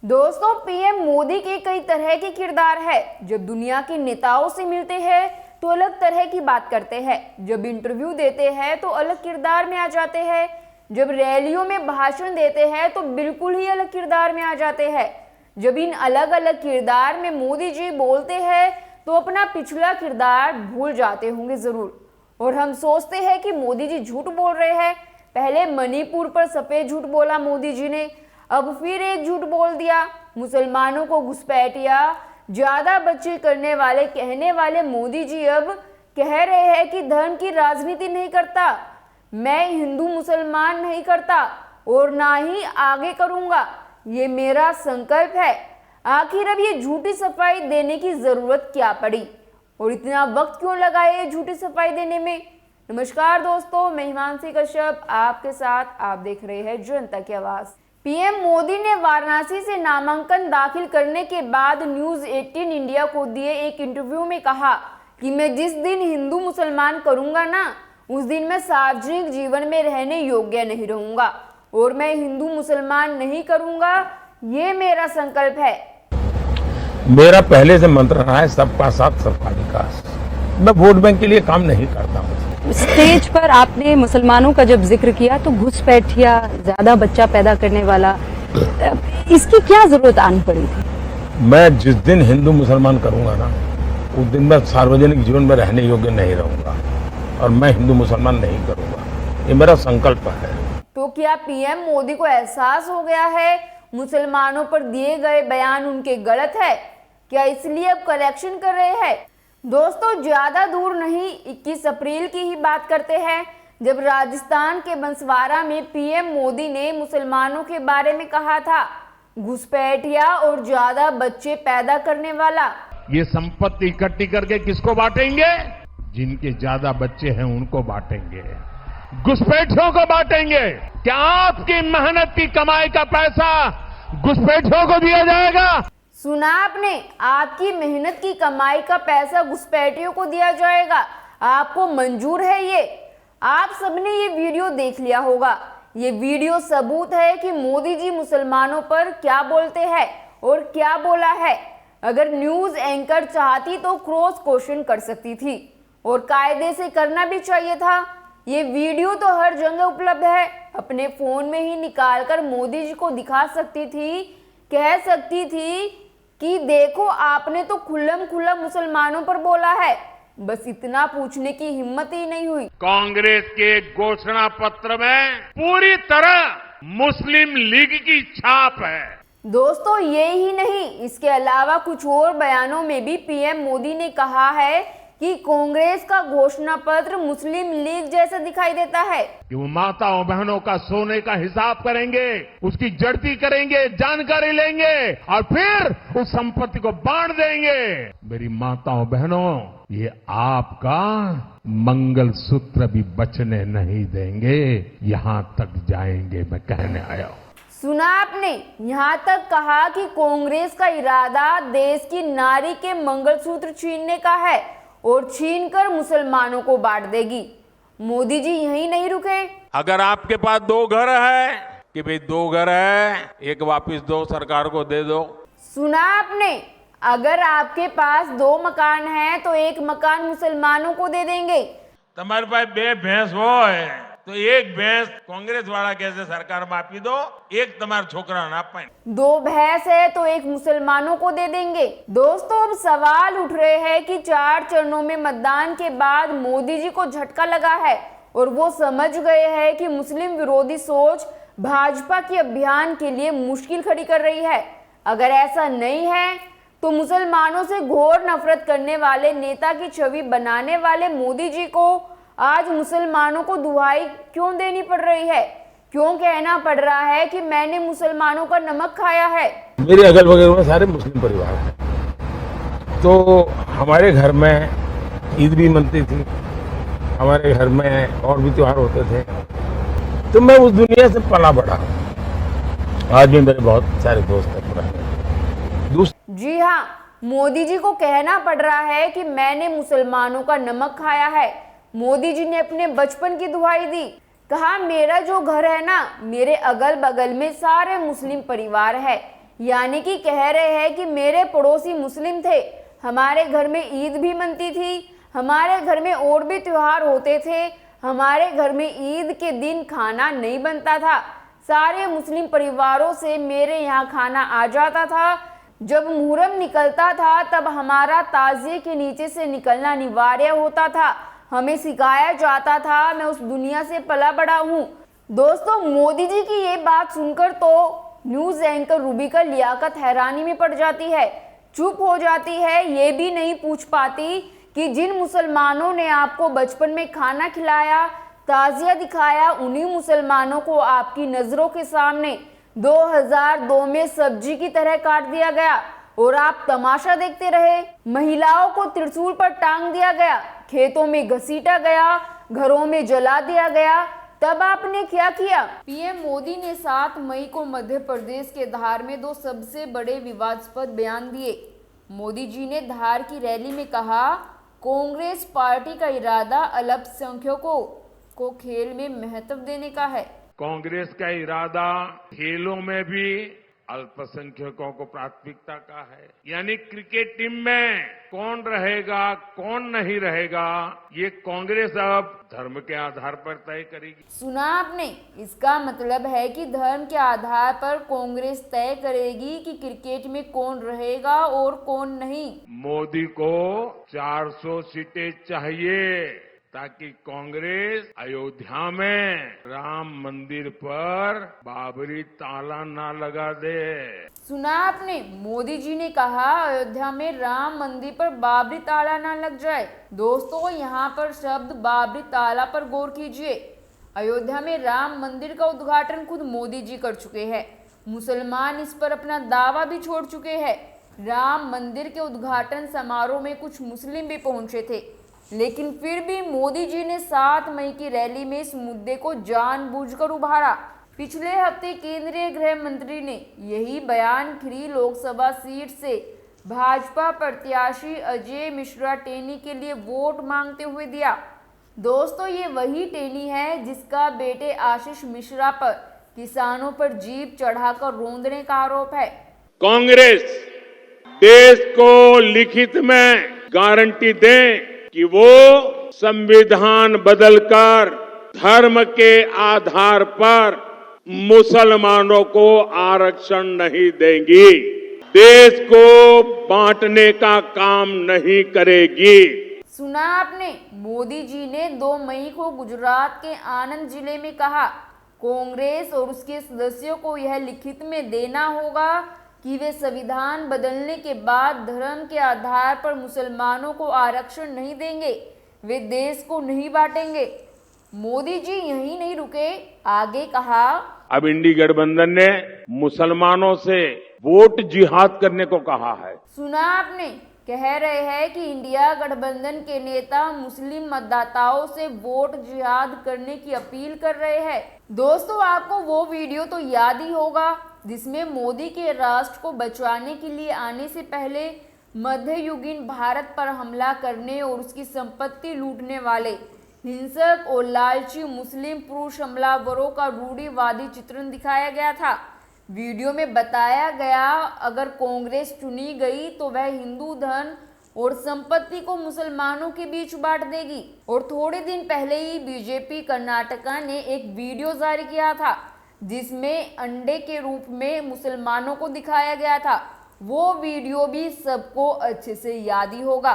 दोस्तों, पीएम मोदी के कई तरह के किरदार है। जब दुनिया के नेताओं से मिलते हैं तो अलग तरह की बात करते हैं, जब इंटरव्यू देते हैं तो अलग किरदार में आ जाते हैं, जब रैलियों में भाषण देते हैं तो बिल्कुल ही अलग किरदार में आ जाते हैं। जब इन अलग अलग किरदार में मोदी जी बोलते हैं तो अपना पिछला किरदार भूल जाते होंगे जरूर, और हम सोचते हैं कि मोदी जी झूठ बोल रहे हैं। पहले मणिपुर पर सफेद झूठ बोला मोदी जी ने, अब फिर एक झूठ बोल दिया, मुसलमानों को घुसपैठिया, ज्यादा बच्चे करने वाले कहने वाले मोदी जी अब कह रहे हैं कि धर्म की राजनीति नहीं करता, मैं हिंदू मुसलमान नहीं करता और ना ही आगे करूंगा, ये मेरा संकल्प है। आखिर अब ये झूठी सफाई देने की जरूरत क्या पड़ी और इतना वक्त क्यों लगा ये झूठी सफाई देने में? नमस्कार दोस्तों, मैं हिमांशी कश्यप आपके साथ, आप देख रहे हैं जनता की आवाज। पीएम मोदी ने वाराणसी से नामांकन दाखिल करने के बाद न्यूज 18 इंडिया को दिए एक इंटरव्यू में कहा कि मैं जिस दिन हिंदू मुसलमान करूंगा ना, उस दिन मैं सार्वजनिक जीवन में रहने योग्य नहीं रहूंगा और मैं हिंदू मुसलमान नहीं करूंगा, ये मेरा संकल्प है। मेरा पहले से मंत्र रहा है सबका साथ सबका विकास। मैं वोट बैंक के लिए काम नहीं करता हूँ। स्टेज पर आपने मुसलमानों का जब जिक्र किया तो घुसपैठिया, ज्यादा बच्चा पैदा करने वाला, इसकी क्या जरूरत आनी पड़ी थी? मैं जिस दिन हिंदू मुसलमान करूंगा ना, उस दिन मैं सार्वजनिक जीवन में रहने योग्य नहीं रहूंगा और मैं हिंदू मुसलमान नहीं करूंगा, ये मेरा संकल्प है। तो क्या पीएम मोदी को एहसास हो गया है मुसलमानों पर दिए गए बयान उनके गलत है? क्या इसलिए अब करेक्शन कर रहे हैं? दोस्तों, ज्यादा दूर नहीं, 21 अप्रैल की ही बात करते हैं, जब राजस्थान के बंसवाड़ा में पीएम मोदी ने मुसलमानों के बारे में कहा था घुसपैठिया और ज्यादा बच्चे पैदा करने वाला। ये संपत्ति इकट्ठी करके किसको बांटेंगे? जिनके ज्यादा बच्चे हैं उनको बांटेंगे, घुसपैठियों को बांटेंगे। क्या आपकी मेहनत की कमाई का पैसा घुसपैठियों को दिया जाएगा? सुना आपने, आपकी मेहनत की कमाई का पैसा घुसपैठियों को दिया जाएगा। आपको मंजूर है ये? आप सबने ये वीडियो देख लिया होगा। ये वीडियो सबूत है कि मोदी जी मुसलमानों पर क्या बोलते हैं और क्या बोला है। अगर न्यूज एंकर चाहती तो क्रॉस क्वेश्चन कर सकती थी और कायदे से करना भी चाहिए था। ये वीडियो तो हर जगह उपलब्ध है, अपने फोन में ही निकालकर मोदी जी को दिखा सकती थी, कह सकती थी कि देखो आपने तो खुल्लम खुल्ला मुसलमानों पर बोला है। बस इतना पूछने की हिम्मत ही नहीं हुई। कांग्रेस के घोषणा पत्र में पूरी तरह मुस्लिम लीग की छाप है। दोस्तों, ये ही नहीं, इसके अलावा कुछ और बयानों में भी पीएम मोदी ने कहा है कि कांग्रेस का घोषणा पत्र मुस्लिम लीग जैसा दिखाई देता है, कि वो माताओं बहनों का सोने का हिसाब करेंगे, उसकी जड़ती करेंगे, जानकारी लेंगे और फिर उस संपत्ति को बांट देंगे। मेरी माताओं बहनों, ये आपका मंगल सूत्र भी बचने नहीं देंगे, यहां तक जाएंगे, मैं कहने आया हूं। सुना आपने, यहाँ तक कहा कि कांग्रेस का इरादा देश की नारी के मंगलसूत्र छीनने का है और छीनकर मुसलमानों को बांट देगी। मोदी जी यहीं नहीं रुके। अगर आपके पास 2 घर है कि भाई 2 घर है, एक वापस दो, सरकार को दे दो। सुना आपने, अगर आपके पास 2 मकान हैं तो एक मकान मुसलमानों को दे देंगे। तुम्हारे पास 2 भैंस हो है तो एक भैंस कांग्रेस वाला कैसे सरकार में आपी दो, एक तुम्हारा छोकरा ना पाए। 2 भैंस है तो एक मुसलमानों को दे देंगे। दोस्तों, अब सवाल उठ रहे हैं कि 4 चरणों में मतदान के बाद मोदी जी को झटका लगा है और वो समझ गए हैं कि मुस्लिम विरोधी सोच भाजपा के अभियान के लिए मुश्किल खड़ी कर रही है। अगर ऐसा नहीं है तो मुसलमानों से घोर नफरत करने वाले नेता की छवि बनाने वाले मोदी जी को आज मुसलमानों को दुहाई क्यों देनी पड़ रही है? क्यों कहना पड़ रहा है कि मैंने मुसलमानों का नमक खाया है? मेरे अगल बगल में सारे मुस्लिम परिवार हैं, तो हमारे घर में ईद भी मनती थी, हमारे घर में और भी त्योहार होते थे, तो मैं उस दुनिया से पला बढ़ा। आज भी मेरे बहुत सारे दोस्त हैं पुराने। जी हाँ, मोदी जी को कहना पड़ रहा है कि मैंने मुसलमानों का नमक खाया है। मोदी जी ने अपने बचपन की दुहाई दी, कहा मेरा जो घर है ना, मेरे अगल बगल में सारे मुस्लिम परिवार है, यानी कि कह रहे हैं कि मेरे पड़ोसी मुस्लिम थे, हमारे घर में ईद भी मनती थी, हमारे घर में और भी त्योहार होते थे, हमारे घर में ईद के दिन खाना नहीं बनता था, सारे मुस्लिम परिवारों से मेरे यहाँ खाना आ जाता था। जब मुहर्रम निकलता था तब हमारा ताजिए के नीचे से निकलना अनिवार्य होता था, हमें सिखाया जाता था, मैं उस दुनिया से पला बड़ा हूँ। दोस्तों, मोदी जी की ये बात सुनकर तो न्यूज़ एंकर रूबिका लियाकत हैरानी में पड़ जाती है, चुप हो जाती है, ये भी नहीं पूछ पाती कि जिन मुसलमानों ने आपको बचपन में खाना खिलाया, ताजिया दिखाया, उन्हीं मुसलमानों को आपकी नज़रों के सामने 2002 में सब्जी की तरह काट दिया गया और आप तमाशा देखते रहे। महिलाओं को त्रिशूल पर टांग दिया गया, खेतों में घसीटा गया, घरों में जला दिया गया, तब आपने क्या किया? पीएम मोदी ने 7 मई को मध्य प्रदेश के धार में 2 सबसे बड़े विवादास्पद बयान दिए। मोदी जी ने धार की रैली में कहा, कांग्रेस पार्टी का इरादा अल्पसंख्यकों को खेल में महत्व देने का है। कांग्रेस का इरादा खेलों में भी अल्पसंख्यकों को प्राथमिकता का है। यानी क्रिकेट टीम में कौन रहेगा, कौन नहीं रहेगा, ये कांग्रेस अब धर्म के आधार पर तय करेगी। सुना आपने? इसका मतलब है कि धर्म के आधार पर कांग्रेस तय करेगी कि क्रिकेट में कौन रहेगा और कौन नहीं। मोदी को 400 सीटें चाहिए ताकि कांग्रेस अयोध्या में राम मंदिर पर बाबरी ताला ना लगा दे। सुना आपने? मोदी जी ने कहा अयोध्या में राम मंदिर पर बाबरी ताला ना लग जाए। दोस्तों, यहाँ पर शब्द बाबरी ताला पर गौर कीजिए। अयोध्या में राम मंदिर का उद्घाटन खुद मोदी जी कर चुके हैं। मुसलमान इस पर अपना दावा भी छोड़ चुके हैं। राम मंदिर के उद्घाटन समारोह में कुछ मुस्लिम भी पहुंचे थे, लेकिन फिर भी मोदी जी ने 7 मई की रैली में इस मुद्दे को जानबूझकर उभारा। पिछले हफ्ते केंद्रीय गृह मंत्री ने यही बयान खीरी लोकसभा सीट से भाजपा प्रत्याशी अजय मिश्रा टेनी के लिए वोट मांगते हुए दिया। दोस्तों, ये वही टेनी है जिसका बेटे आशीष मिश्रा पर किसानों पर जीप चढ़ाकर रौंदने का आरोप है। कांग्रेस देश को लिखित में गारंटी दे कि वो संविधान बदलकर धर्म के आधार पर मुसलमानों को आरक्षण नहीं देंगी, देश को बांटने का काम नहीं करेगी। सुना आपने? मोदी जी ने 2 मई को गुजरात के आनंद जिले में कहा, कांग्रेस और उसके सदस्यों को यह लिखित में देना होगा कि वे संविधान बदलने के बाद धर्म के आधार पर मुसलमानों को आरक्षण नहीं देंगे, वे देश को नहीं बांटेंगे। मोदी जी यहीं नहीं रुके, आगे कहा, अब इंडी गठबंधन ने मुसलमानों से वोट जिहाद करने को कहा है। सुना आपने? कह रहे हैं कि इंडिया गठबंधन के नेता मुस्लिम मतदाताओं से वोट जिहाद करने की अपील कर रहे हैं। दोस्तों, आपको वो वीडियो तो याद ही होगा जिसमें मोदी के राष्ट्र को बचाने के लिए आने से पहले मध्ययुगीन भारत पर हमला करने और उसकी संपत्ति लूटने वाले हिंसक और लालची मुस्लिम पुरुष हमलावरों का रूढ़िवादी चित्रण दिखाया गया था। वीडियो में बताया गया, अगर कांग्रेस चुनी गई तो वह हिंदू धन और संपत्ति को मुसलमानों के बीच बांट देगी। और थोड़े दिन पहले ही बीजेपी कर्नाटका ने एक वीडियो जारी किया था जिसमें अंडे के रूप में मुसलमानों को दिखाया गया था। वो वीडियो भी सबको अच्छे से याद ही होगा।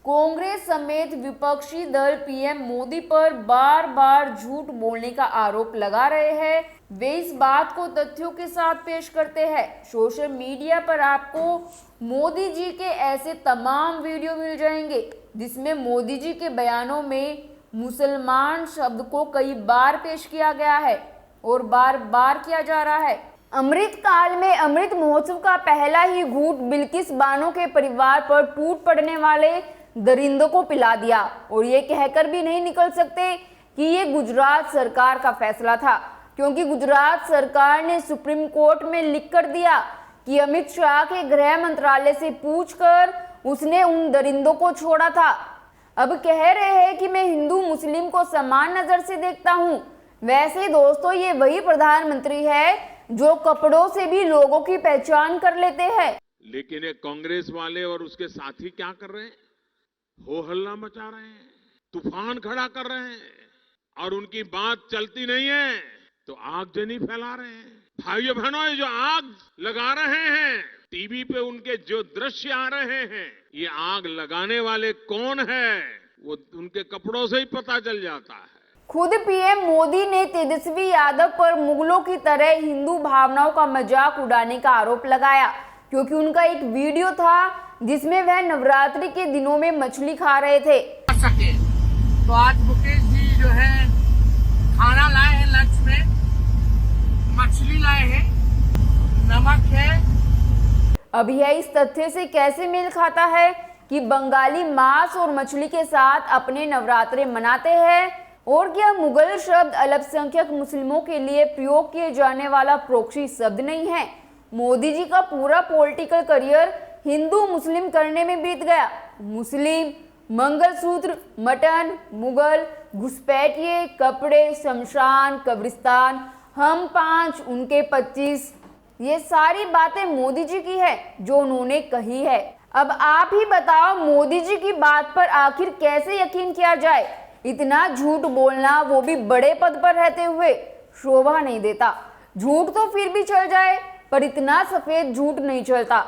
कांग्रेस समेत विपक्षी दल पीएम मोदी पर बार बार झूठ बोलने का आरोप लगा रहे हैं। वे इस बात को तथ्यों के साथ पेश करते हैं। सोशल मीडिया पर आपको मोदी जी के ऐसे तमाम वीडियो मिल जाएंगे जिसमें मोदी जी के बयानों में मुसलमान शब्द को कई बार पेश किया गया है और बार बार किया जा रहा है। अमृत काल में अमृत महोत्सव का पहला ही घूंट बिल्किस बानो के परिवार पर टूट पड़ने वाले दरिंदों को पिला दिया और ये कहकर भी नहीं निकल सकते कि ये गुजरात सरकार का फैसला था। क्योंकि गुजरात सरकार ने सुप्रीम कोर्ट में लिख कर दिया कि अमित शाह के गृह मंत्रालय से पूछकर उसने उन दरिंदों को छोड़ा था। अब कह रहे हैं कि मैं हिंदू मुस्लिम को समान नजर से देखता हूं। वैसे दोस्तों, ये वही प्रधानमंत्री है जो कपड़ों से भी लोगों की पहचान कर लेते हैं। लेकिन ये कांग्रेस वाले और उसके साथी क्या कर रहे हैं? हो हल्ला मचा रहे हैं, तूफान खड़ा कर रहे हैं और उनकी बात चलती नहीं है तो आगजनी फैला रहे हैं। भाइयों बहनों, ये जो आग लगा रहे हैं, टीवी पे उनके जो दृश्य आ रहे हैं, ये आग लगाने वाले कौन है वो उनके कपड़ों से ही पता चल जाता है। खुद पीएम मोदी ने तेजस्वी यादव पर मुगलों की तरह हिंदू भावनाओं का मजाक उड़ाने का आरोप लगाया, क्योंकि उनका एक वीडियो था जिसमें वह नवरात्रि के दिनों में मछली खा रहे थे। तो आज मुकेश जी जो है खाना लाए हैं, लंच में मछली लाए हैं, नमक है। अब यह इस तथ्य से कैसे मेल खाता है कि बंगाली मांस और मछली के साथ अपने नवरात्रे मनाते हैं? और क्या मुगल शब्द अल्पसंख्यक मुस्लिमों के लिए प्रयोग किए जाने वाला प्रोक्सी शब्द नहीं है? मोदी जी का पूरा पॉलिटिकल करियर हिंदू मुस्लिम करने में बीत गया। मुस्लिम, मंगलसूत्र, मटन, मुगल, घुसपैठिए, कपड़े, शमशान, कब्रिस्तान, हम 5 उनके 25, ये सारी बातें मोदी जी की है जो उन्होंने कही है। अब आप ही बताओ, मोदी जी की बात पर आखिर कैसे यकीन किया जाए? इतना झूठ बोलना, वो भी बड़े पद पर रहते हुए, शोभा नहीं देता। झूठ तो फिर भी चल जाए, पर इतना सफेद झूठ नहीं चलता।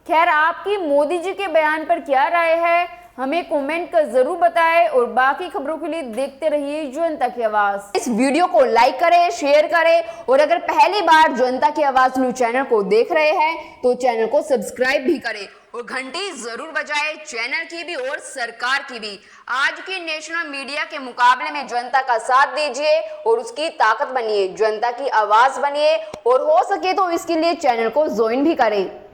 खैर, आपकी मोदी जी के बयान पर क्या राय है, हमें कमेंट कर जरूर बताएं और बाकी खबरों के लिए देखते रहिए जनता की आवाज। इस वीडियो को लाइक करें, शेयर करें और अगर पहली बार जनता की आवाज न्यूज चैनल को देख रहे हैं तो चैनल को सब्सक्राइब भी करें और घंटी जरूर बजाएं, चैनल की भी और सरकार की भी। आज की नेशनल मीडिया के मुकाबले में जनता का साथ दीजिए और उसकी ताकत बनिए, जनता की आवाज बनिए और हो सके तो इसके लिए चैनल को ज्वाइन भी करें।